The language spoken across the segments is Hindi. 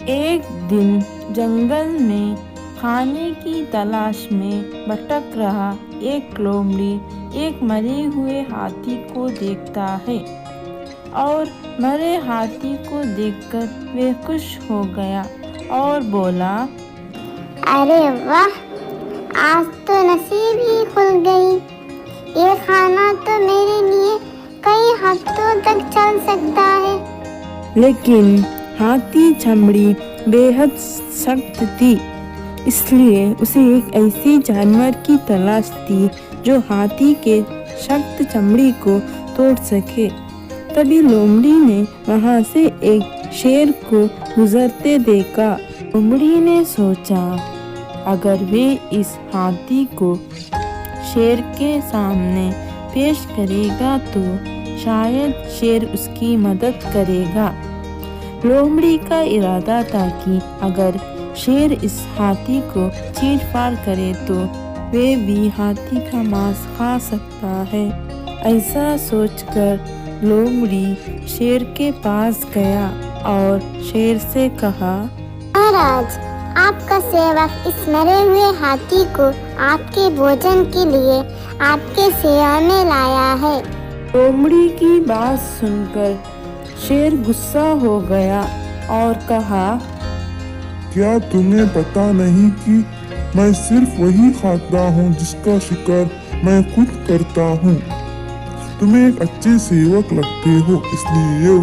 एक दिन जंगल में खाने की तलाश में भटक रहा एक लोमड़ी एक मरे हुए हाथी को देखता है और मरे हाथी को देखकर वह खुश हो गया और बोला, अरे वाह, आज तो नसीब ही खुल गई। ये खाना तो मेरे लिए कई हफ्तों तक चल सकता है। लेकिन हाथी चमड़ी बेहद सख्त थी, इसलिए उसे एक ऐसे जानवर की तलाश थी जो हाथी के सख्त चमड़ी को तोड़ सके। तभी लोमड़ी ने वहां से एक शेर को गुजरते देखा। लोमड़ी ने सोचा, अगर वे इस हाथी को शेर के सामने पेश करेगा तो शायद शेर उसकी मदद करेगा। लोमड़ी का इरादा था कि अगर शेर इस हाथी को चीर-फाड़ करे तो वे भी हाथी का मांस खा सकता है। ऐसा सोचकर लोमड़ी शेर के पास गया और शेर से कहा, महाराज, आपका सेवक इस मरे हुए हाथी को आपके भोजन के लिए आपके सेवा में लाया है। लोमड़ी की बात सुनकर शेर गुस्सा हो गया और कहा, क्या तुम्हें पता नहीं कि मैं सिर्फ वही खाता हूँ जिसका शिकार मैं खुद करता हूँ। तुम्हें एक अच्छे सेवक लगते हो, इसलिए ये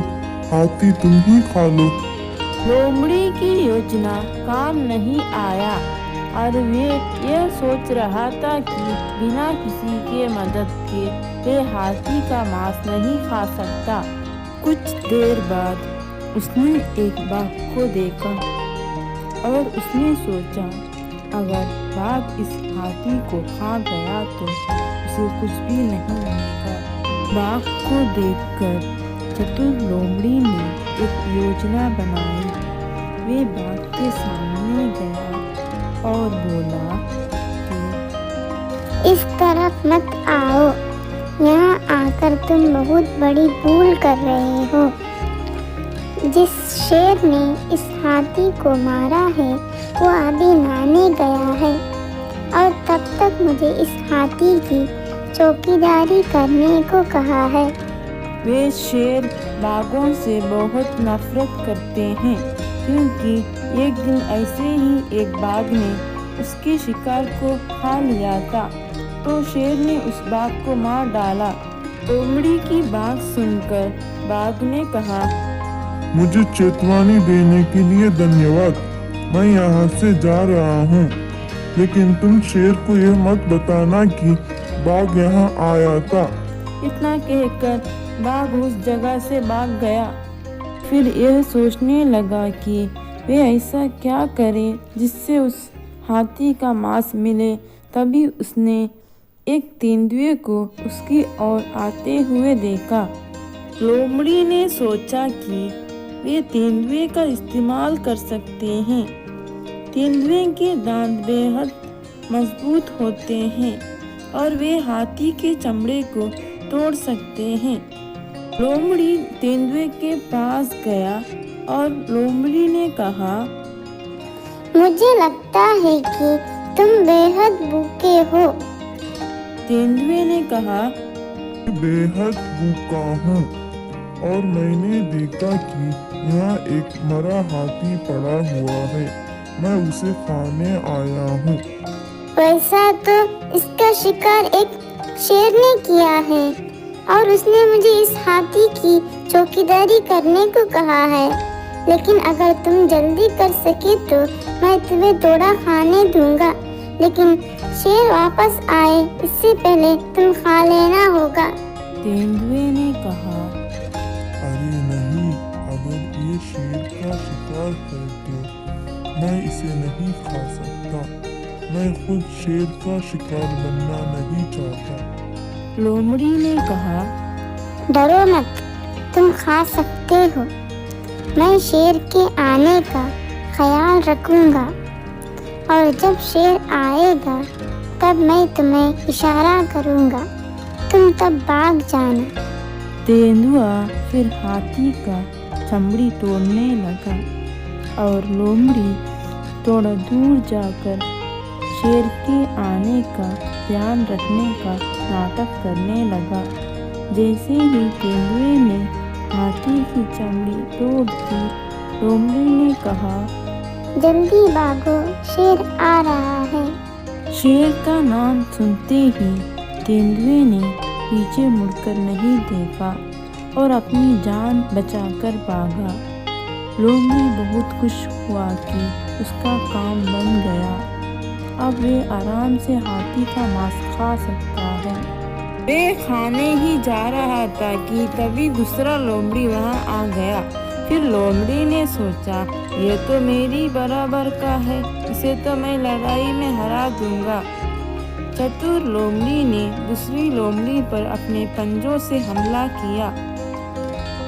हाथी तुम ही खा लो। लोमड़ी की योजना काम नहीं आया और वे यह सोच रहा था कि बिना किसी के मदद के वे हाथी का मांस नहीं खा सकता। कुछ देर बाद उसने एक बाघ को देखा और उसने सोचा, अगर बाघ इस हाथी को खा गया तो उसे कुछ भी नहीं मिलेगा। बाघ को देखकर चतुर लोमड़ी ने एक योजना बनाई। वे बाघ के सामने गया और बोला कि इस तरफ मत आओ, यहाँ आकर तुम बहुत बड़ी भूल कर रहे हो। जिस शेर ने इस हाथी को मारा है वो अभी नहाने गया है और तब तक मुझे इस हाथी की चौकीदारी करने को कहा है। वे शेर बाघों से बहुत नफरत करते हैं, क्योंकि एक दिन ऐसे ही एक बाघ ने उसके शिकार को खा लिया था, तो शेर ने उस बाघ को मार डाला। लोमड़ी की बात सुनकर बाघ ने कहा, मुझे चेतावनी देने के लिए धन्यवाद। मैं यहाँ से जा रहा हूँ, लेकिन तुम शेर को यह मत बताना कि बाघ यहाँ आया था। इतना कहकर बाघ उस जगह से भाग गया। फिर यह सोचने लगा कि वे ऐसा क्या करें जिससे उस हाथी का मांस मिले। तभी उसने एक तेंदुए को उसकी ओर आते हुए देखा। लोमड़ी ने सोचा कि वे तेंदुए का इस्तेमाल कर सकते हैं। तेंदुए के दांत बेहद मजबूत होते हैं और वे हाथी के चमड़े को तोड़ सकते हैं। लोमड़ी तेंदुए के पास गया और लोमड़ी ने कहा, मुझे लगता है कि तुम बेहद भूखे हो। तेंदुए ने कहा, बेहद भूखा हूँ और मैंने देखा कि यहाँ एक मरा हाथी पड़ा हुआ है। मैं उसे खाने आया हूँ। वैसा तो इसका शिकार एक शेर ने किया है और उसने मुझे इस हाथी की चौकीदारी करने को कहा है। लेकिन अगर तुम जल्दी कर सके तो मैं तुम्हें थोड़ा खाने दूंगा, लेकिन शेर वापस आए इससे पहले तुम खा लेना होगा। तेंदुए ने कहा, अरे नहीं, अगर ये शेर का शिकार है तो मैं इसे नहीं खा सकता। मैं खुद शेर का शिकार बनना नहीं चाहता। लोमड़ी ने कहा, डरो मत, तुम खा सकते हो। मैं शेर के आने का ख्याल रखूंगा और जब शेर आएगा तब मैं तुम्हें इशारा करूंगा, तुम तब भाग जाना। तेंदुआ फिर हाथी का चमड़ी तोड़ने लगा और लोमड़ी थोड़ा दूर जाकर शेर के आने का ध्यान रखने का नाटक करने लगा। जैसे ही तेंदुए ने हाथी की चमड़ी तोड़ दी, लोमड़ी ने कहा, जल्दी भागो, शेर आ रहा है। शेर का नाम सुनते ही तेंदुए ने पीछे मुड़कर नहीं देखा और अपनी जान बचाकर भागा। लोमड़ी बहुत खुश हुआ कि उसका काम बन गया। अब वे आराम से हाथी का मांस खा सकता है। वे खाने ही जा रहा था कि तभी दूसरा लोमड़ी वहां आ गया। फिर लोमड़ी ने सोचा, ये तो मेरी बराबर का है, इसे तो मैं लड़ाई में हरा दूंगा। चतुर लोमड़ी ने दूसरी लोमड़ी पर अपने पंजों से हमला किया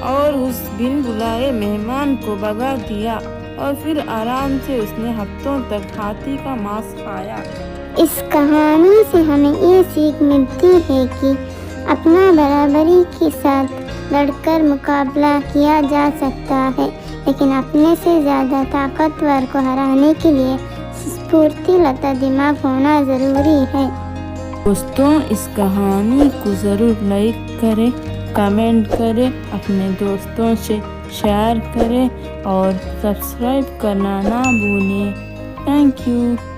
और उस बिन बुलाए मेहमान को भगा दिया और फिर आराम से उसने हफ्तों तक हाथी का मांस खाया। इस कहानी से हमें ये सीख मिलती है कि अपना बराबरी के साथ लड़कर मुकाबला किया जा सकता है, लेकिन अपने से ज़्यादा ताकतवर को हराने के लिए स्फूर्तिलता दिमाग होना ज़रूरी है। दोस्तों, इस कहानी को ज़रूर लाइक करें, कमेंट करें, अपने दोस्तों से शेयर करें और सब्सक्राइब करना ना भूलें। Thank you.